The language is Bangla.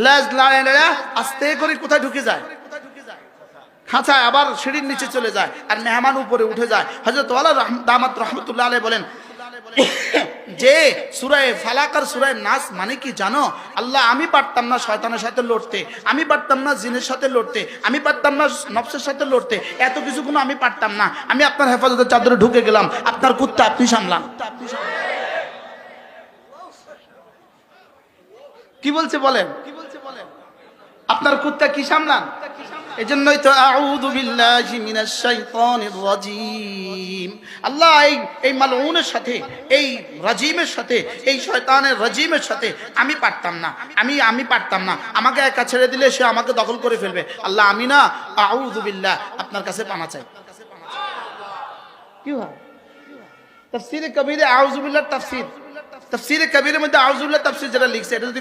লেজ লাড়ে লাড়ে আস্তে করে কোথায় ঢুকে যায়? খাঁচায়। আবার সিঁড়ির নিচে চলে যায়, আর মেহমান উপরে উঠে যায়। হযরত ওয়ালা দামাত রহমতুল্লাহ আলাইহি বলেন যে সূরা ফালাক আর সূরা নাস মানে কি জানো? আল্লাহ, আমি পারতাম না শয়তানের সাথে লড়তে, আমি পারতাম না জিনের সাথে লড়তে, আমি পারতাম না নফসের সাথে লড়তে, এত কিছু কোনো আমি পারতাম না। আমি আপনার হেফাজতের চাদরে ঢুকে গেলাম, আপনার কুত্তা আপনি সামলান। কি বলছে বলেন? আপনার কুত্তা কি সামলান? এজন্যই তো আউযু বিল্লাহি মিনাশ শাইতানির রাজীম। আল্লাহ এই মালউনের সাথে, এই রাজিমের সাথে, এই শয়তানের রাজিমের সাথে আমি পারতাম না, আমি পারতাম না। আমাকে একা ছেড়ে দিলে সে আমাকে দখল করে ফেলবে। আল্লাহ, আমি না আউযু বিল্লাহ আপনার কাছে পানা চাই। কি হয়? তাফসীরে কবীরে আউযু বিল্লাহ তাফসীর, তাফসীরে কবীরের মধ্যে আউযু বিল্লাহ তাফসীর যেটা লিখছে, এটা